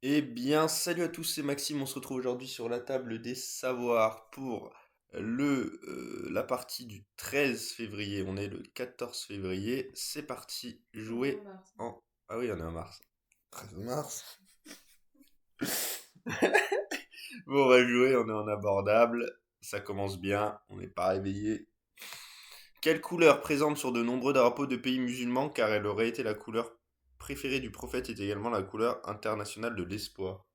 Eh bien, salut à tous, c'est Maxime. On se retrouve aujourd'hui sur la table des savoirs pour la partie du 13 février. On est le 14 février. C'est parti, On est en jouer mars. en... Ah oui, on est en mars. 13 mars. Bon, on va jouer, on est en abordable. Ça commence bien, on n'est pas réveillé. Quelle couleur présente sur de nombreux drapeaux de pays musulmans car elle aurait été la couleur préférée du prophète est également la couleur internationale de l'espoir.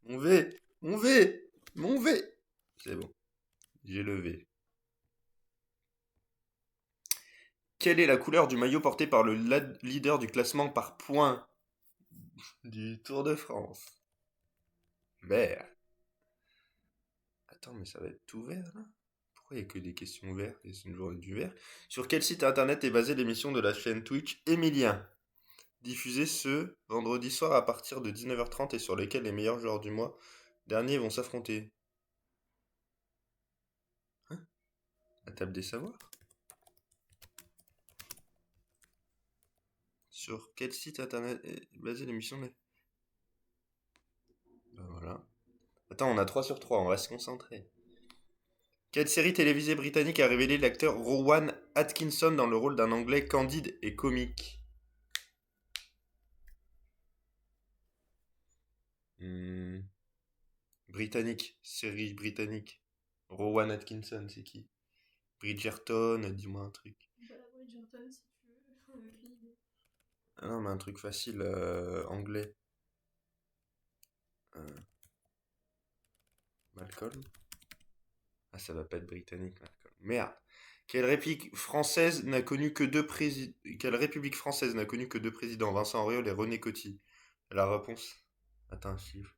Mon V, mon V, mon V. C'est bon. J'ai levé. Quelle est la couleur du maillot porté par le leader du classement par points du Tour de France? Vert. Attends, mais ça va être tout vert là? Pourquoi il n'y a que des questions vertes et c'est une journée du vert? Sur quel site internet est basée l'émission de la chaîne Twitch Emilien? Diffusée ce vendredi soir à partir de 19h30 et sur lesquels les meilleurs joueurs du mois dernier vont s'affronter. Hein? La table des savoirs? Sur quel site internet est basée l'émission de... Ben voilà. Attends, on a 3 sur 3, on va se concentrer. Quelle série télévisée britannique a révélé l'acteur Rowan Atkinson dans le rôle d'un anglais candide et comique? Hmm, Britannique, série britannique. Rowan Atkinson, c'est qui? Bridgerton, dis-moi un truc. Bah, Bridgerton, si tu veux. On a aucune idée. Ah non, mais un truc facile, anglais. Euh, Malcolm? Ah, ça va pas être britannique, Malcolm. Merde. Quelle république française n'a connu que deux présidents, Vincent Auriol et René Coty? La réponse. Attends, un chiffre.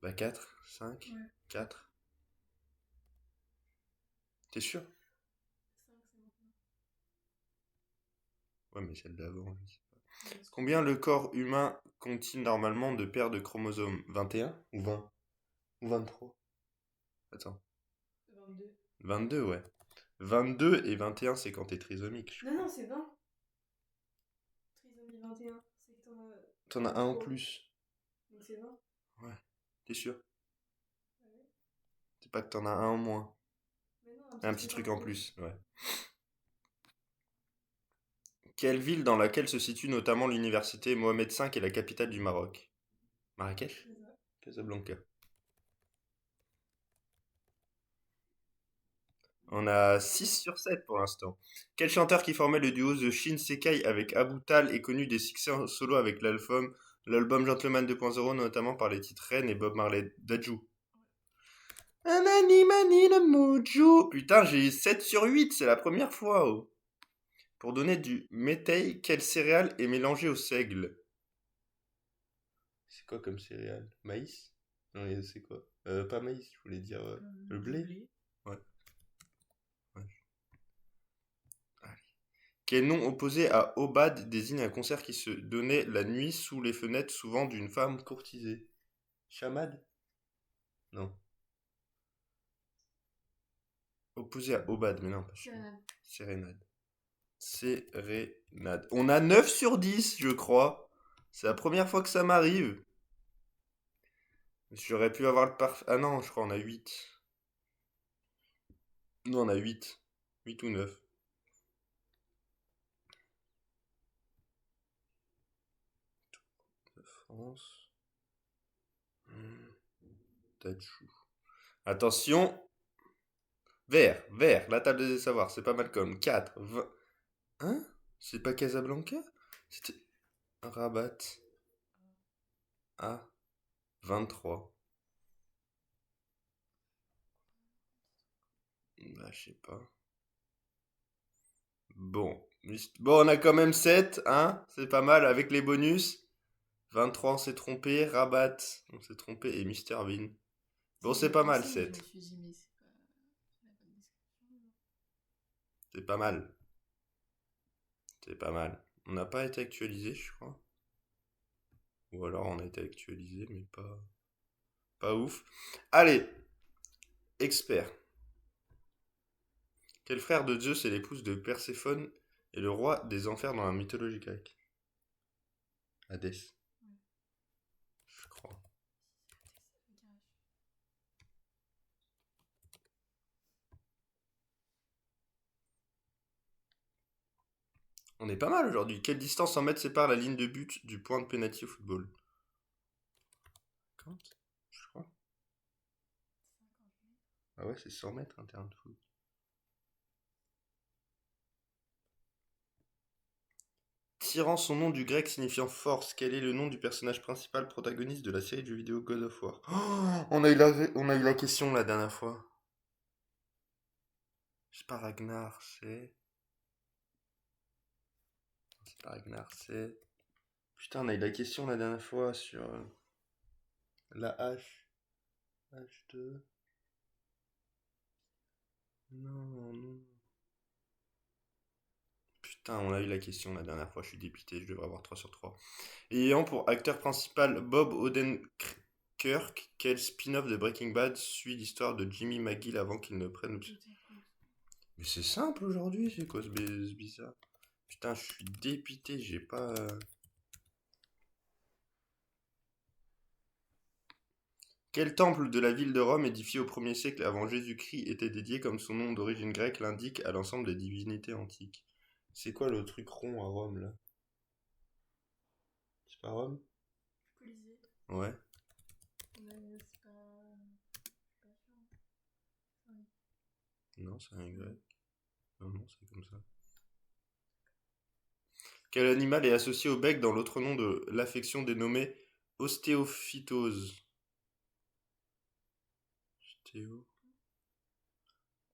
Bah 4, 5, Ouais. 4. T'es sûr? 5, c'est maintenant. Ouais, mais celle d'avant, je sais pas. Bien sûr. Combien le corps humain contient normalement de paires de chromosomes? 21 ou 20? Ou 23? Attends. 22. 22, ouais. 22 et 21, c'est quand t'es trisomique, je Non, crois. non, c'est 20. Trisomie 21. C'est que T'en t'en as as un en trop. plus. Donc c'est 20. Ouais. T'es sûr? Ouais. C'est pas que t'en as un en moins. Mais non, un petit Un petit truc en truc en plus. plus, ouais. Quelle ville dans laquelle se situe notamment l'université Mohamed V est la capitale du Maroc? Marrakech? C'est ça. Casablanca. On a 6 sur 7 pour l'instant. Quel chanteur qui formait le duo The Shinsekai avec Abu Tal est connu des succès en solo avec l'album Gentleman 2.0, notamment par les titres Reine et Bob Marley Dajou? Anani mani le mojo. Putain, j'ai 7 sur 8, c'est la première fois. Oh. Pour donner du métail, quelle céréale est mélangée au seigle? C'est quoi comme céréale? Maïs? Non, c'est quoi? Pas maïs, je voulais dire le Du blé? blé. Ouais. Ouais. Quel nom opposé à Obad désigne un concert qui se donnait la nuit sous les fenêtres, souvent d'une femme courtisée? Chamad? Non. Opposé à Obad, mais non, pas celui-là. Sérénade. Sérénade. Sérénade. On a 9 sur 10, je crois. C'est la première fois que ça m'arrive. J'aurais pu avoir le parfait. Ah non, je crois on a 8. Non, on a 8. 8 ou 9. France. Tachou. Attention. Vert, vert, la table des savoirs, c'est pas mal comme 4, 20. Hein? C'est pas Casablanca? C'était Rabat à 23. Bah, je sais pas. Bon. Bon, on a quand même 7, hein? C'est pas mal avec les bonus. 23, on s'est trompé. Rabat, on s'est trompé. Et Mister Bean. Bon, Si j'y c'est ai pas mal, pensé, mais je me 7. suis dit, mais c'est pas la bonne description. C'est pas mal. C'est pas mal. On n'a pas été actualisé, je crois. Ou alors on a été actualisé, mais pas ouf. Allez, expert. Quel frère de Zeus est l'épouse de Perséphone est le roi des enfers dans la mythologie grecque? Hadès, je crois. On est pas mal aujourd'hui. Quelle distance en mètres sépare la ligne de but du point de pénalty au football? 50, je crois. Ah ouais, c'est 100 mètres un terrain de foot. Tirant son nom du grec signifiant force, quel est le nom du personnage principal protagoniste de la série de jeux vidéo God of War? Oh, on a eu la question la dernière fois. C'est pas Ragnar, c'est... C'est pas Ragnar, c'est... Putain, on a eu la question la dernière fois sur la hache. H2... Non, non. Putain, on a eu la question la dernière fois, je suis dépité, je devrais avoir 3 sur 3. Ayant pour acteur principal Bob Odenkirk, quel spin-off de Breaking Bad suit l'histoire de Jimmy McGill avant qu'il ne prenne... Mais c'est simple aujourd'hui, c'est quoi ce bizarre? Putain, je suis dépité, j'ai pas... Quel temple de la ville de Rome, édifié au 1er siècle avant Jésus-Christ, était dédié, comme son nom d'origine grecque l'indique, à l'ensemble des divinités antiques? C'est quoi le truc rond à Rome, là? C'est pas Rome? Colisée. Ouais. Mais c'est pas. Je suis pas sûre. Oui. Non, c'est un grec. Non, non, c'est comme ça. Quel animal est associé au bec dans l'autre nom de l'affection dénommée ostéophytose? Ostéo...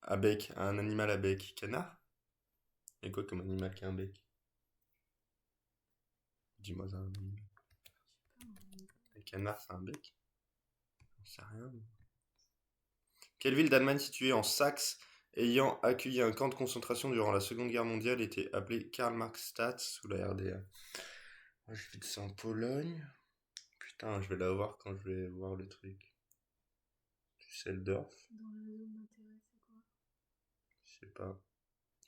À bec, un animal à bec. Canard? Et quoi comme animal qui a un bec? Dis-moi un animal. Un canard, c'est un bec? J'en sais rien. Quelle ville d'Allemagne située en Saxe, ayant accueilli un camp de concentration durant la Seconde Guerre mondiale, était appelée Karl-Marx-Stadt sous la RDA? Moi, je dis que c'est en Pologne. Putain, je vais la voir quand je vais voir le truc. Düsseldorf? Dans la zone d'intérêt, c'est quoi? Je sais pas.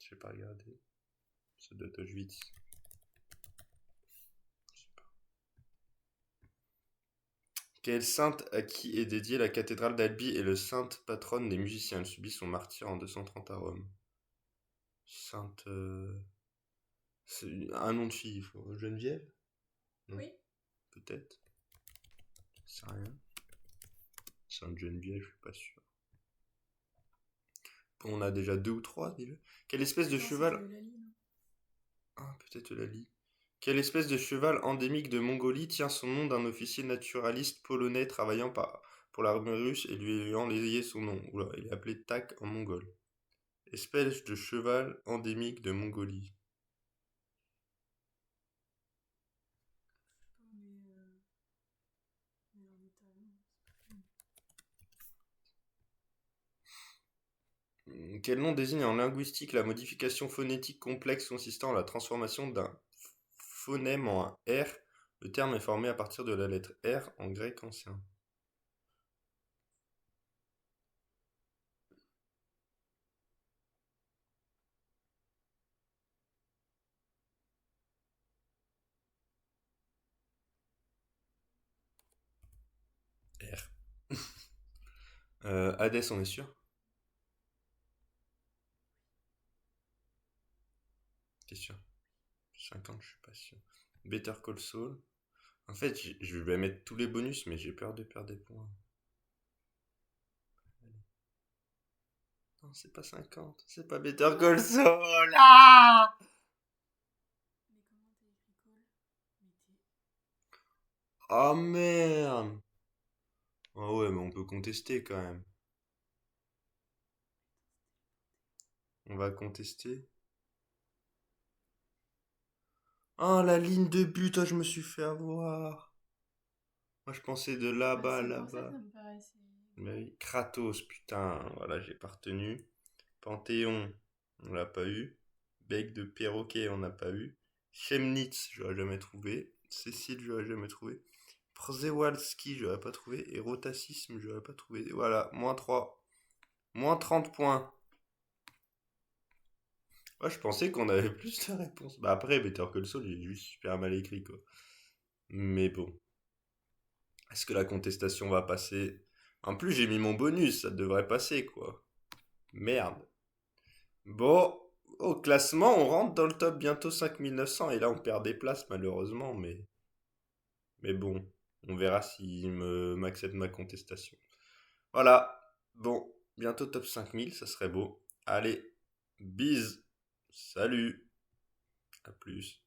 Je vais pas regarder. Ça doit être Auschwitz. Je sais pas. Quelle sainte à qui est dédiée la cathédrale d'Albi et le sainte patronne des musiciens? Elle subit son martyre en 230 à Rome. Sainte... C'est un nom de fille, Geneviève? Non. Oui. Peut-être. C'est rien. Sainte Geneviève, je suis pas sûr. Bon, on a déjà deux ou trois déjà. Quelle espèce de Non, cheval... c'était Eulalie, non? Ah, peut-être la lie. Quelle espèce de cheval endémique de Mongolie tient son nom d'un officier naturaliste polonais travaillant pour l'armée russe et lui ayant légué son nom? Oula, il est appelé Tak en mongol. Espèce de cheval endémique de Mongolie. Mais en italien, c'est pas. Quel nom désigne en linguistique la modification phonétique complexe consistant en la transformation d'un phonème en un R? Le terme est formé à partir de la lettre R en grec ancien. R. Hadès, on est sûr? T'es sûr? 50, je suis pas sûr. Better Call Saul. En fait, je vais mettre tous les bonus, mais j'ai peur de perdre des points. Non, c'est pas 50. C'est pas Better Call Saul. Ah! Mais comment t'as écrit call? Mais t'es. Oh merde. Ah ouais, mais on peut contester quand même. On va contester. Oh, la ligne de but, oh, je me suis fait avoir. Moi, je pensais de Bah, là-bas à c'est pour ça que là-bas. ça me paraissait. Mais oui, Kratos, putain, voilà, j'ai pas retenu. Panthéon, on l'a pas eu. Bec de perroquet, on n'a pas eu. Chemnitz, j'aurais jamais trouvé. Cécile, j'aurais jamais trouvé. Przewalski, j'aurais pas trouvé. Et rotacisme, j'aurais pas trouvé. Voilà, -3. -30 points. Moi, je pensais qu'on avait plus de réponses. Bah après, Better Call Saul, il est juste super mal écrit, quoi. Mais bon, est-ce que la contestation va passer? En plus, j'ai mis mon bonus, ça devrait passer, quoi. Merde. Bon, au classement, on rentre dans le top bientôt 5900 et là, on perd des places, malheureusement, mais bon, on verra s'il m'accepte ma contestation. Voilà. Bon, bientôt top 5000, ça serait beau. Allez, bise. Salut. À plus.